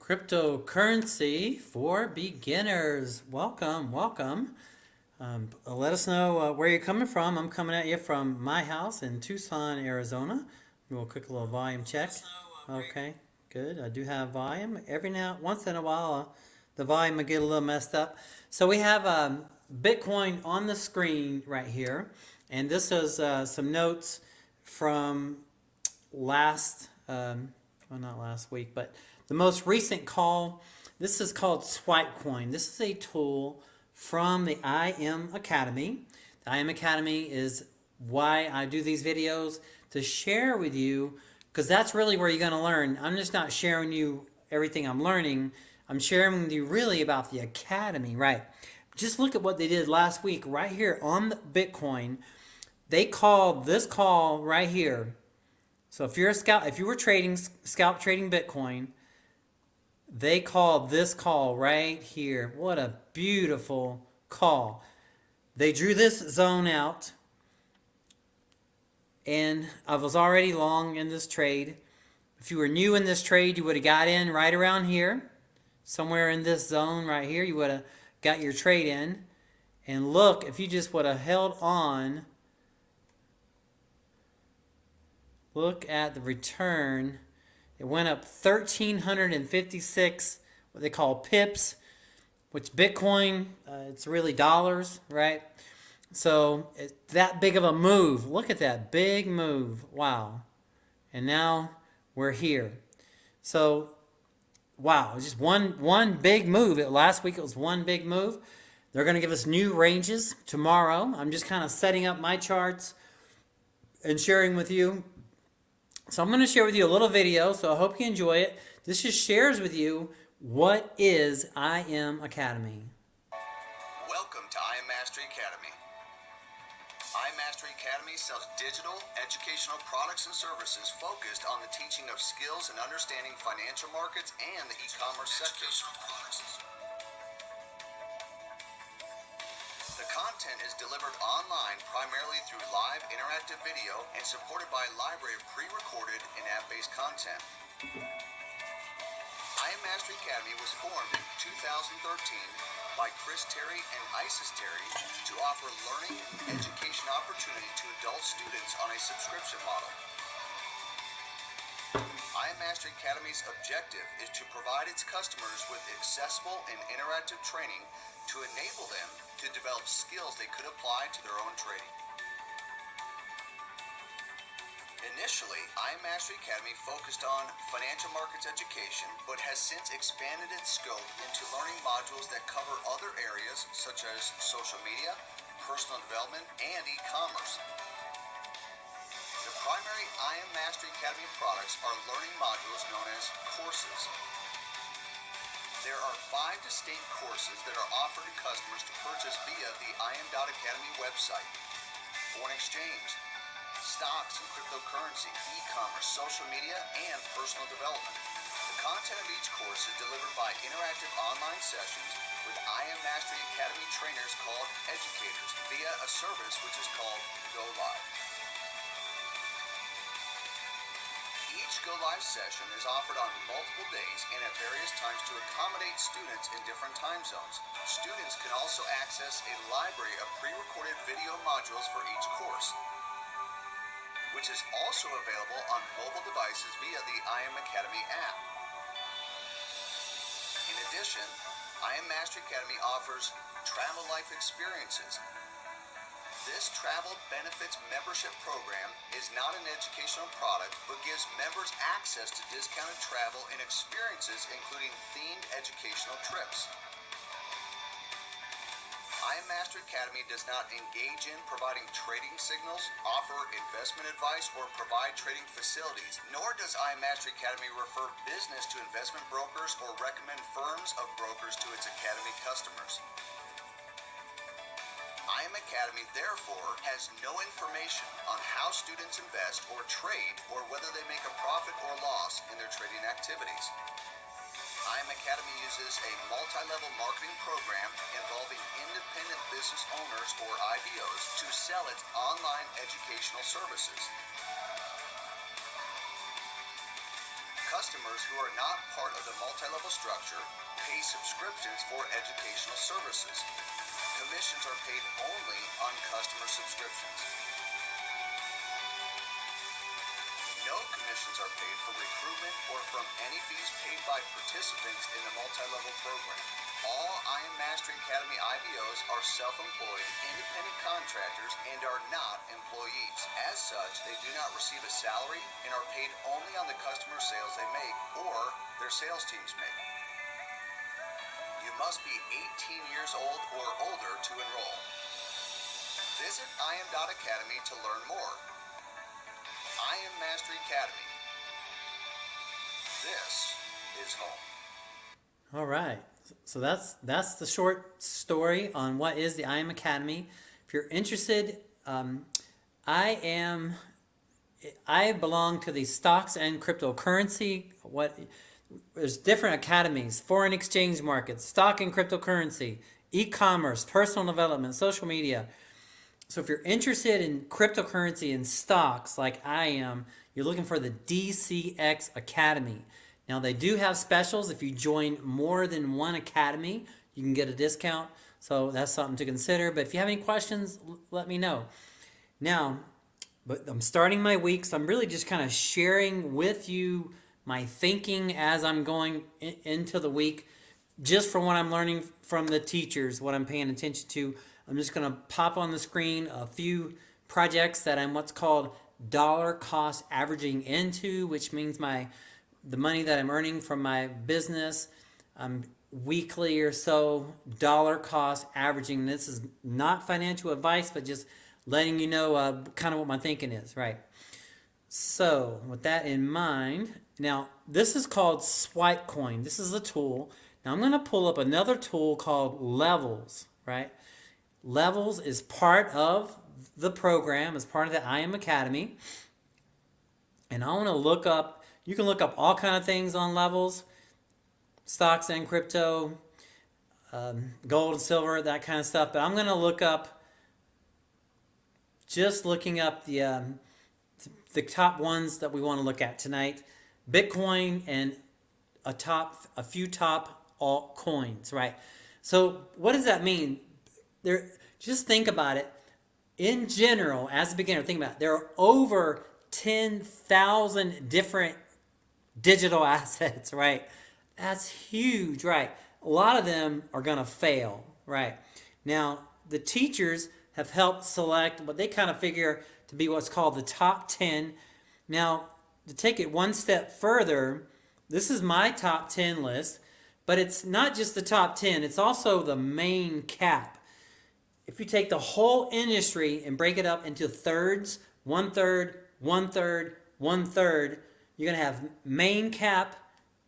Cryptocurrency for beginners. Welcome, welcome. Let us know where you're coming from. I'm coming at you from my house in Tucson, Arizona. We'll quick little volume check. Okay, good. I do have volume. Once in a while, the volume will get a little messed up. So we have Bitcoin on the screen right here, and this is some notes from last, well, not last week, but the most recent call. This is called Swipecoin. This is a tool from the IM Academy. The IM Academy is why I do these videos, to share with you, because that's really where you're going to learn. I'm just not sharing you everything I'm learning. I'm sharing with you really about the Academy, right? Just look at what they did last week right here on the Bitcoin. They called this call right here. So if you're a scalp, if you were scalp trading Bitcoin, they called this call right here. What a beautiful call. They drew this zone out, and I was already long in this trade. If you were new in this trade, you would have got in right around here, somewhere in this zone right here. You would have got your trade in. And look, if you just would have held on, look at the return. It went up 1,356, what they call pips, which Bitcoin, it's really dollars, right? So it's that big of a move. Look at that big move. Wow. And now we're here. So, wow, just one big move. Last week it was one big move. They're going to give us new ranges tomorrow. I'm just kind of setting up my charts and sharing with you. So I'm going to share with you a little video, so I hope you enjoy it. This just shares with you what is IM Academy. Welcome to IM Mastery Academy. IM Mastery Academy sells digital educational products and services focused on the teaching of skills and understanding financial markets and the e-commerce sector. The content is delivered online primarily through live interactive video and supported by a library of pre-recorded and app-based content. IM Mastery Academy was formed in 2013 by Chris Terry and Isis Terry to offer learning and education opportunity to adult students on a subscription model. IM Mastery Academy's objective is to provide its customers with accessible and interactive training to enable them to develop skills they could apply to their own trading. Initially, IM Mastery Academy focused on financial markets education, but has since expanded its scope into learning modules that cover other areas such as social media, personal development, and e-commerce. The primary IM Mastery Academy products are learning modules known as courses. There are 5 distinct courses that are offered to customers to purchase via the im.academy website: foreign exchange, stocks and cryptocurrency, e-commerce, social media, and personal development. The content of each course is delivered by interactive online sessions with IM Mastery Academy trainers called educators via a service which is called Go Live. Each Go Live session is offered on multiple days and at various times to accommodate students in different time zones. Students can also access a library of pre-recorded video modules for each course, which is also available on mobile devices via the IM Academy app. In addition, IM Mastery Academy offers Travel Life Experiences. This travel benefits membership program is not an educational product, but gives members access to discounted travel and experiences, including themed educational trips. IM Mastery Academy does not engage in providing trading signals, offer investment advice, or provide trading facilities, nor does IM Mastery Academy refer business to investment brokers or recommend firms of brokers to its Academy customers. IM Academy, therefore, has no information on how students invest or trade or whether they make a profit or loss in their trading activities. IM Academy uses a multi-level marketing program involving independent business owners or IBOs to sell its online educational services. customers who are not part of the multi-level structure pay subscriptions for educational services. Commissions are paid only on customer subscriptions. No commissions are paid for recruitment or from any fees paid by participants in the multi-level program. All I Am Mastery Academy IBOs are self-employed, independent contractors and are not employees. As such, they do not receive a salary and are paid only on the customer sales they make or their sales teams make. You must be 18 years old or older to enroll. Visit IM.Academy to learn more. I Am Mastery Academy. This is home. All right. So that's the short story on what is the I Am Academy. If you're interested, I belong to the stocks and cryptocurrency. There's different academies: foreign exchange markets, stock and cryptocurrency, e-commerce, personal development, social media. So if you're interested in cryptocurrency and stocks like I am, you're looking for the DCX Academy. Now they do have specials. If you join more than one academy, you can get a discount. So that's something to consider. But if you have any questions, let me know. Now, but I'm starting my week, so I'm really just kind of sharing with you my thinking as I'm going into the week, just from what I'm learning from the teachers, what I'm paying attention to. I'm just going to pop on the screen a few projects that I'm what's called dollar cost averaging into, which means the money that I'm earning from my business weekly or so, dollar cost averaging. This is not financial advice, but just letting you know kind of what my thinking is, right? So with that in mind, now this is called Swipecoin. This is a tool. Now I'm going to pull up another tool called Levels, right? Levels is part of the program, is part of the I Am Academy. And I want to look up, you can look up all kind of things on Levels, stocks and crypto, gold and silver, that kind of stuff. But I'm going to look up, just looking up the top ones that we want to look at tonight. Bitcoin and a few top altcoins, right? So what does that mean? Just think about it. In general, as a beginner, think about it. There are over 10,000 different digital assets, right? That's huge, right? A lot of them are going to fail, right? Now, the teachers have helped select what they kind of figure to be what's called the top 10. Now, to take it one step further, this is my top 10 list, but it's not just the top 10, it's also the main cap. If you take the whole industry and break it up into thirds, one third, one third, one third, you're going to have main cap,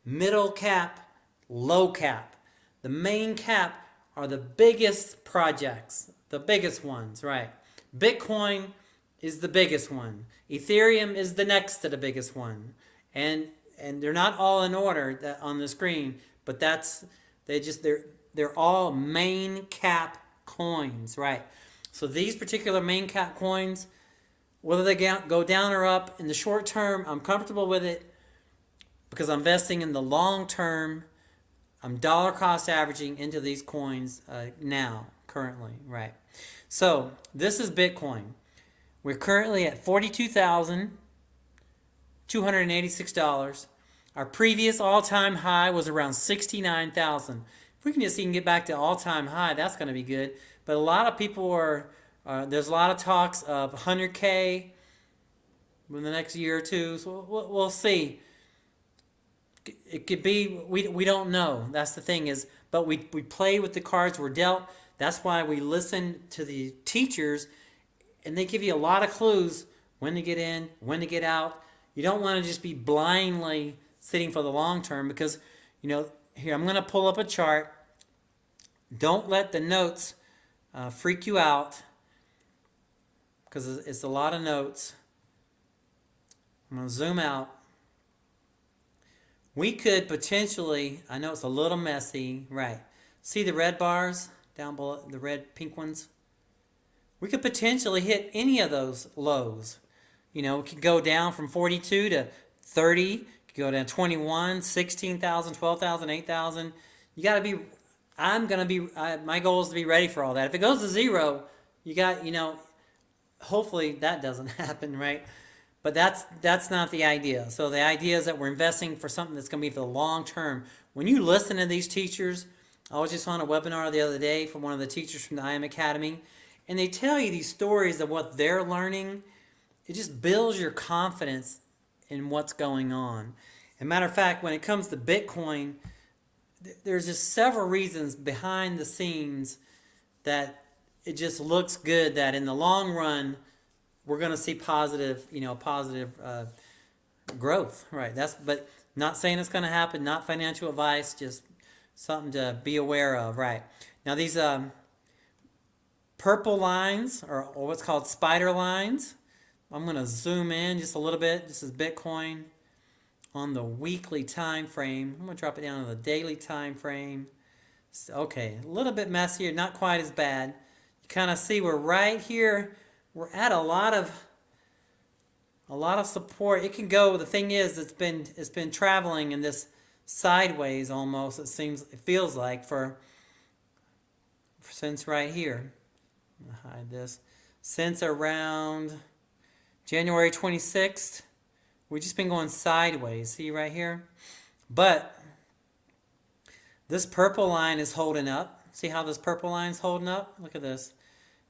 middle cap, low cap. The main cap are the biggest projects, the biggest ones, right? Bitcoin is the biggest one. Ethereum is the next to the biggest one. And they're not all in order on the screen, but they're all main cap coins, right? So these particular main cap coins, whether they go down or up in the short term, I'm comfortable with it because I'm investing in the long term. I'm dollar cost averaging into these coins currently, right? So this is Bitcoin. We're currently at $42,286. Our previous all-time high was around 69,000. If we can just even get back to all-time high, that's going to be good. But a lot of people there's a lot of talks of 100K in the next year or two. So we'll see. It could be, we don't know. That's the thing is, but we play with the cards we're dealt. That's why we listen to the teachers, and they give you a lot of clues when to get in, when to get out. You don't want to just be blindly sitting for the long term because, here I'm going to pull up a chart. Don't let the notes freak you out because it's a lot of notes. I'm going to zoom out. We could potentially, I know it's a little messy, right? See the red bars down below, the red pink ones? We could potentially hit any of those lows. It could go down from 42 to 30, You go down 21, 16,000, 12,000, 8,000. You got to be, my goal is to be ready for all that. If it goes to zero, you got, hopefully that doesn't happen, right? But that's not the idea. So the idea is that we're investing for something that's going to be for the long term. When you listen to these teachers, I was just on a webinar the other day from one of the teachers from the IM Academy, and they tell you these stories of what they're learning. It just builds your confidence in what's going on. As a matter of fact, when it comes to Bitcoin, there's just several reasons behind the scenes that it just looks good that in the long run we're going to see positive growth, right? But not saying it's going to happen, not financial advice, just something to be aware of, right? Now these purple lines or what's called spider lines. I'm going to zoom in just a little bit. This is Bitcoin on the weekly time frame. I'm going to drop it down to the daily time frame. Okay, a little bit messier, not quite as bad. You kind of see we're right here. We're at a lot of support. It can go. The thing is, it's been traveling in this sideways almost. It feels like since right here. I'm gonna hide this. Since around January 26th, we've just been going sideways. See right here? But this purple line is holding up. See how this purple line is holding up? Look at this.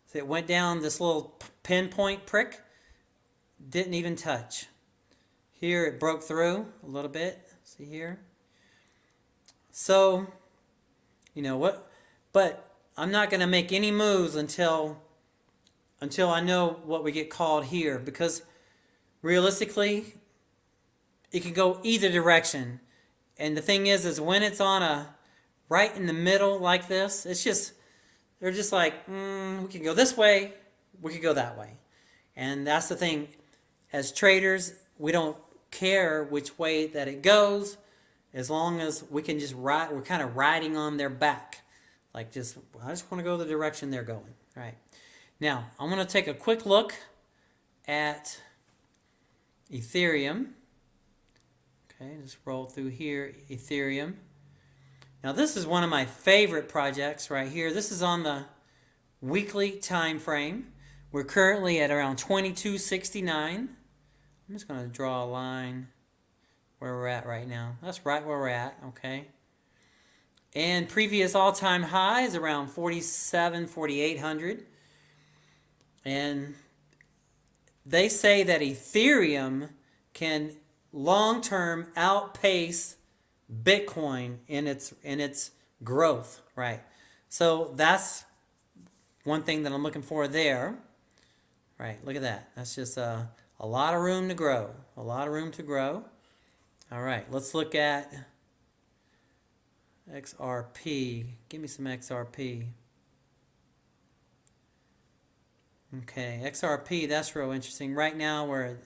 So it went down this little pinpoint prick. Didn't even touch. Here it broke through a little bit. See here? So, you know what? But I'm not going to make any moves until I know what we get called here, because realistically it can go either direction. And the thing is when it's on right in the middle like this, they're just like, we can go this way, we could go that way. And that's the thing. As traders, we don't care which way that it goes, as long as we can just ride. We're kind of riding on their back. I just want to go the direction they're going. Right. Now, I'm going to take a quick look at Ethereum. Okay, just roll through here, Ethereum. Now, this is one of my favorite projects right here. This is on the weekly time frame. We're currently at around 2269. I'm just going to draw a line where we're at right now. That's right where we're at, okay? And previous all-time high is around 4,800. And they say that Ethereum can long-term outpace Bitcoin in its growth, right? So that's one thing that I'm looking for there. Right, look at that. That's just a lot of room to grow. A lot of room to grow. All right, let's look at XRP. Give me some XRP. Okay, XRP, that's real interesting. Right now we're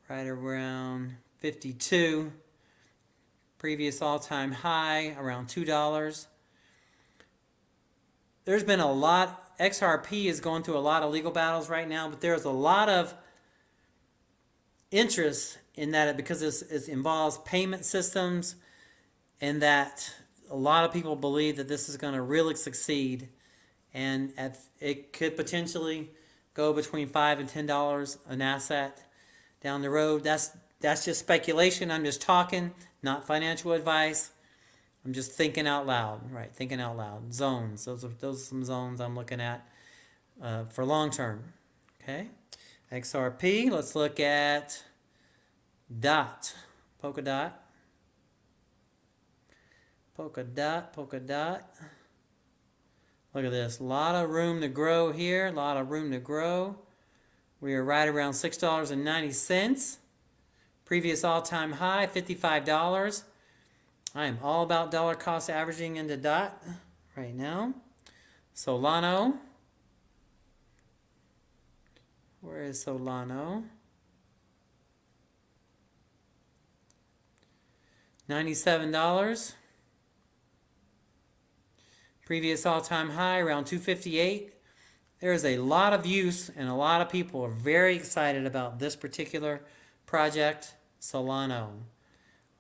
right around 52. Previous all-time high around $2. There's been a lot. XRP is going through a lot of legal battles right now, but there's a lot of interest in that because it involves payment systems, and that a lot of people believe that this is going to really succeed, and it could potentially go between $5 and $10 an asset down the road. That's just speculation. I'm just talking, not financial advice. I'm just thinking out loud, right? Thinking out loud. Zones. Those are some zones I'm looking at for long term. Okay. XRP. Let's look at Polka dot. Polka dot. Look at this. A lot of room to grow here. A lot of room to grow. We are right around $6.90. Previous all-time high, $55. I am all about dollar cost averaging into DOT right now. Solano. Where is Solano? $97. Previous all-time high around $258. There is a lot of use, and a lot of people are very excited about this particular project, Solano.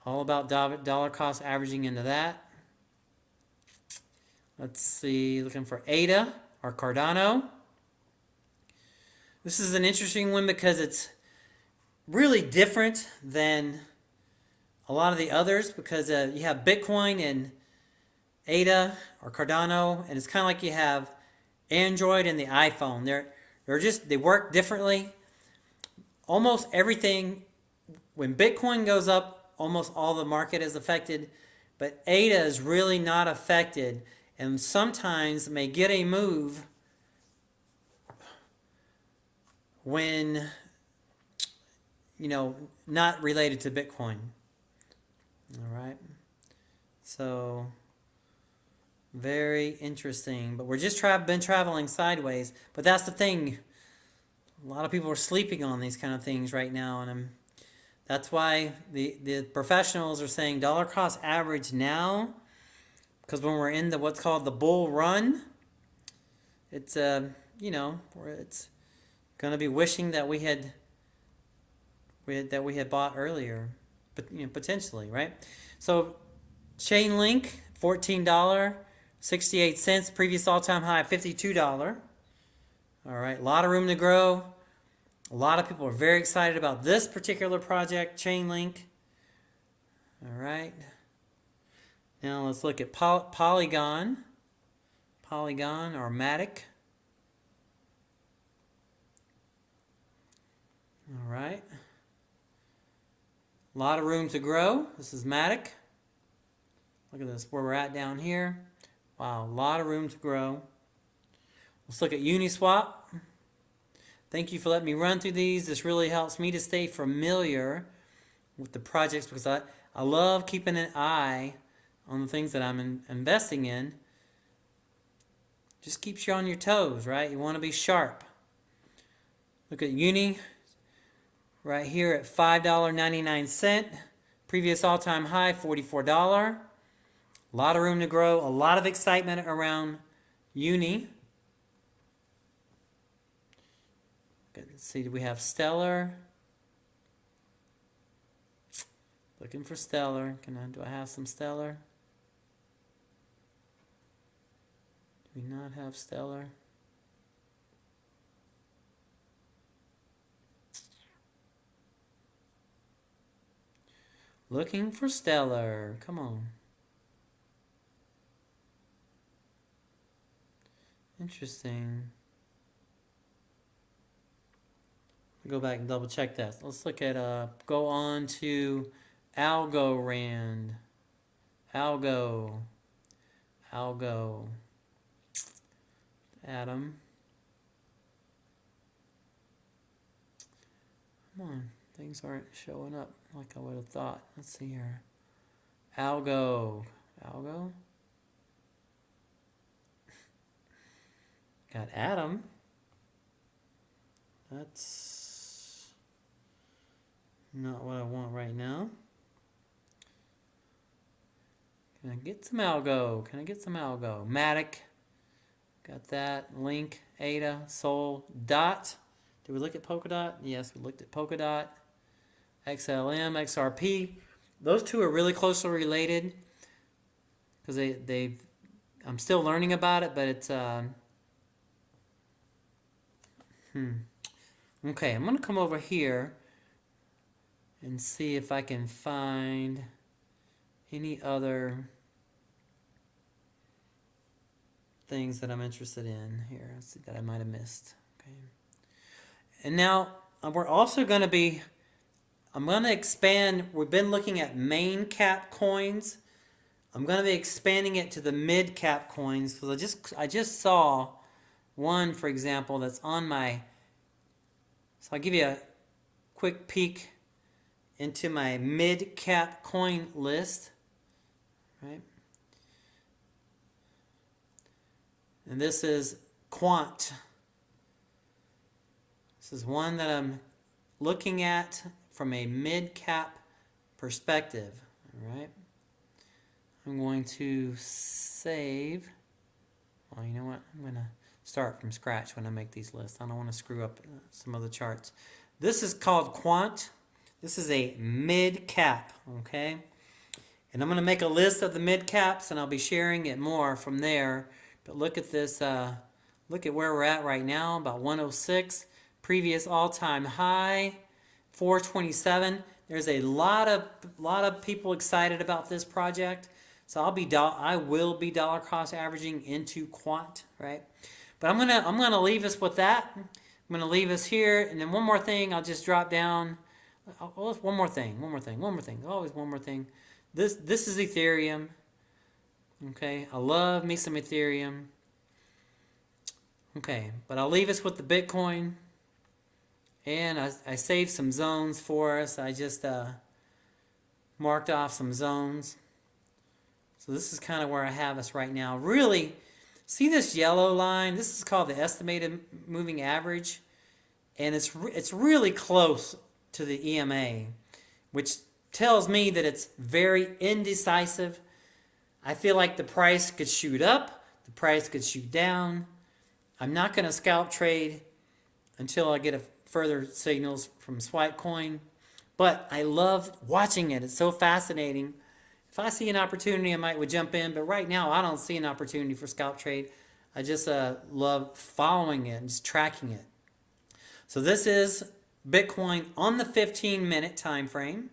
All about dollar cost averaging into that. Let's see, looking for ADA or Cardano. This is an interesting one because it's really different than a lot of the others because you have Bitcoin and ADA or Cardano, and it's kind of like you have Android and the iPhone. They work differently. Almost everything, when Bitcoin goes up, almost all the market is affected, but ADA is really not affected, and sometimes may get a move when, not related to Bitcoin. All right. So, very interesting. But we're just been traveling sideways. But that's the thing. A lot of people are sleeping on these kind of things right now, and that's why the professionals are saying dollar cost average now, because when we're in what's called the bull run, it's it's going to be wishing that we had bought earlier, but potentially, right? So Chainlink, $14.68, previous all-time high $52. All right, a lot of room to grow. A lot of people are very excited about this particular project, Chainlink. All right. Now let's look at Polygon or Matic. All right. A lot of room to grow. This is Matic. Look at this, where we're at down here. Wow, a lot of room to grow. Let's look at Uniswap. Thank you for letting me run through these. This really helps me to stay familiar with the projects because I love keeping an eye on the things that I'm investing in. Just keeps you on your toes, right? You want to be sharp. Look at Uni right here at $5.99. Previous all-time high, $44. A lot of room to grow. A lot of excitement around Uni. Okay, let's see, do we have Stellar? Looking for Stellar. Do I have some Stellar? Do we not have Stellar? Looking for Stellar. Come on. Interesting. Go back and double check that. Let's look at go on to Algorand. Algo. Adam. Come on. Things aren't showing up like I would have thought. Let's see here. Algo. Got Adam. That's not what I want right now. Can I get some algo? Matic. Got that. Link, ADA, Sol, Dot. Did we look at Polkadot? Yes, we looked at Polkadot. XLM, XRP. Those two are really closely related because I'm still learning about it, but it's Okay, I'm going to come over here and see if I can find any other things that I'm interested in here. Let's see, that I might have missed. Okay. And now we're also going to I'm going to expand. We've been looking at main cap coins. I'm going to be expanding it to the mid cap coins because I just saw one, for example, that's on my. So I'll give you a quick peek into my mid cap coin list, right? And this is Quant. This is one that I'm looking at from a mid cap perspective, all right? I'm going to save. Well, you know what? I'm going to start from scratch when I make these lists. I don't want to screw up some other charts. This is called Quant. This is a mid cap, okay? And I'm going to make a list of the mid caps, and I'll be sharing it more from there. But look at this. Look at where we're at right now, about 106. Previous all-time high, 427. There's a lot of people excited about this project. So I will be dollar cost averaging into quant, right? But I'm gonna leave us with that. I'm gonna leave us here, and then one more thing. I'll just drop down. One more thing. Always one more thing. This is Ethereum. Okay, I love me some Ethereum. Okay, but I'll leave us with the Bitcoin, and I saved some zones for us. I just marked off some zones. So this is kind of where I have us right now. Really, see this yellow line? This is called the estimated moving average, and it's really close to the EMA, which tells me that it's very indecisive. I feel like the price could shoot up, the price could shoot down. I'm not going to scalp trade until I get further signals from Swipecoin, but I love watching it. It's so fascinating. If I see an opportunity, I would jump in, but right now I don't see an opportunity for scalp trade. I just love following it and just tracking it. So this is Bitcoin on the 15-minute time frame.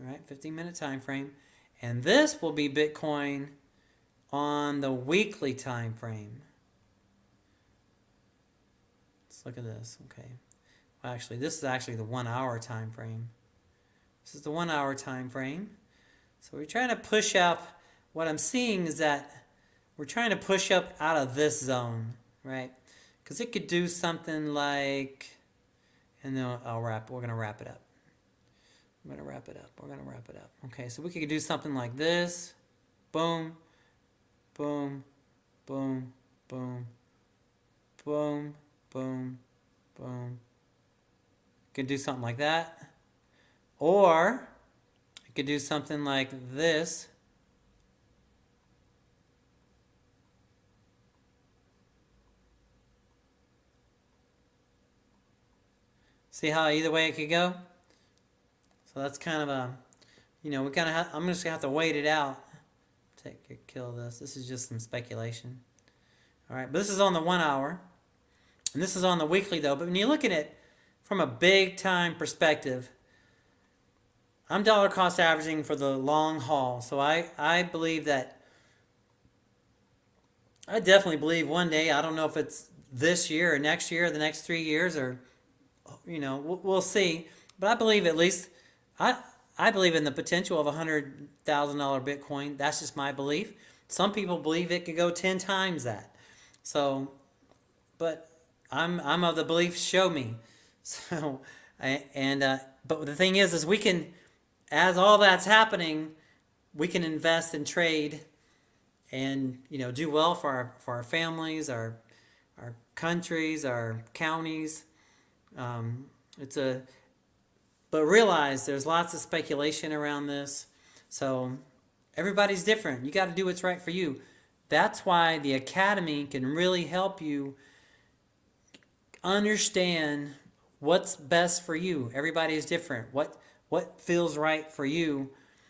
All right, 15-minute time frame. And this will be Bitcoin on the weekly time frame. Let's look at this. Okay. Well, actually, this is actually the 1 hour time frame. This is the 1 hour time frame. So we're trying to push up. What I'm seeing is that we're trying to push up out of this zone, right? Because it could do something like, and then we're going to wrap it up. We're going to wrap it up. Okay, so we could do something like this. Boom, boom, boom, boom, boom, boom, boom. Could do something like that. Or it could do something like this. See how either way it could go? So that's kind of a, we kind of I'm just gonna have to wait it out. Kill this. This is just some speculation. All right, but this is on the 1 hour, and this is on the weekly though. But when you look at it from a big time perspective, I'm dollar cost averaging for the long haul. So I believe that. I definitely believe one day. I don't know if it's this year or next year, or the next 3 years, or we'll see. But I believe at least. I believe in the potential of $100,000 Bitcoin. That's just my belief. Some people believe it could go 10 times that. So, but I'm of the belief. Show me. So, but the thing is we can, as all that's happening, we can invest and trade, and do well for our families, our countries, our counties. But realize there's lots of speculation around this. So everybody's different. You got to do what's right for you. That's why the Academy can really help you understand what's best for you. Everybody is different. What feels right for you.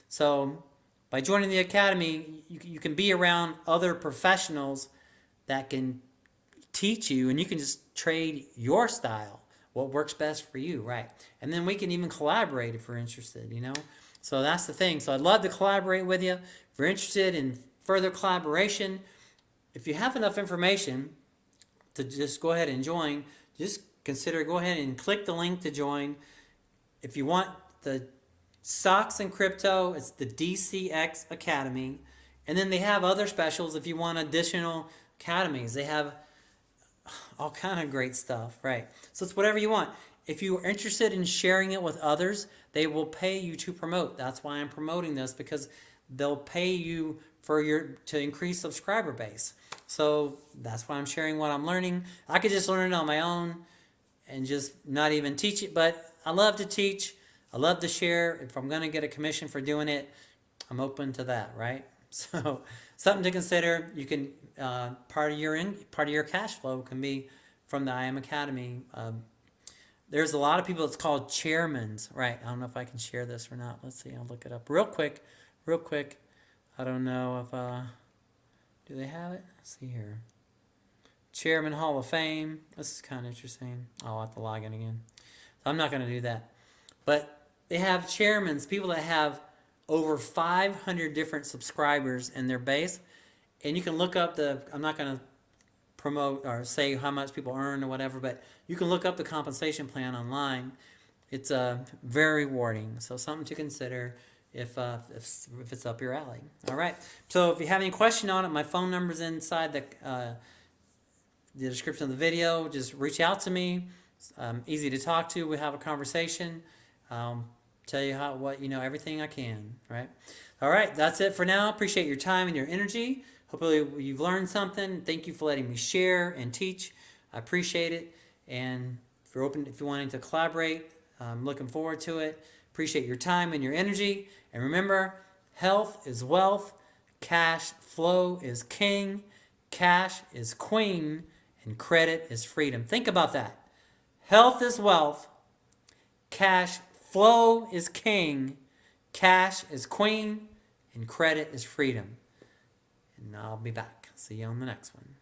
So by joining the Academy, you can be around other professionals that can teach you, and you can just trade your style. What works best for you, right? And then we can even collaborate if we're interested, So that's the thing. So I'd love to collaborate with you. If you're interested in further collaboration, if you have enough information to just go ahead and join, just go ahead and click the link to join. If you want the stocks and crypto, it's the DCX Academy. And then they have other specials if you want additional academies. They have all kind of great stuff, right? So it's whatever you want. If you are interested in sharing it with others, they will pay you to promote. That's why I'm promoting this, because they'll pay you to increase subscriber base. So that's why I'm sharing what I'm learning. I could just learn it on my own and just not even teach it, but I love to teach. I love to share. If I'm going to get a commission for doing it, I'm open to that, right? So something to consider. You can part of your cash flow can be from the IM Academy. There's a lot of people. It's called chairmans, right? I don't know if I can share this or not. Let's see. I'll look it up real quick. I don't know if do they have it? Let's see here. Chairman Hall of Fame. This is kind of interesting. I'll have to log in again. So I'm not going to do that. But they have chairmen, people that have over 500 different subscribers in their base. And you can look up I'm not going to promote or say how much people earn or whatever, but you can look up the compensation plan online. It's very rewarding. So something to consider if it's up your alley. All right. So if you have any question on it, my phone number's inside the description of the video. Just reach out to me. Easy to talk to. We have a conversation. Tell you everything I can. Right. All right. That's it for now. Appreciate your time and your energy. Hopefully you've learned something. Thank you for letting me share and teach. I appreciate it. And if you're wanting to collaborate, I'm looking forward to it. Appreciate your time and your energy. And remember, health is wealth, cash flow is king, cash is queen, and credit is freedom. Think about that. Health is wealth, cash flow is king, cash is queen, and credit is freedom. And I'll be back. See you on the next one.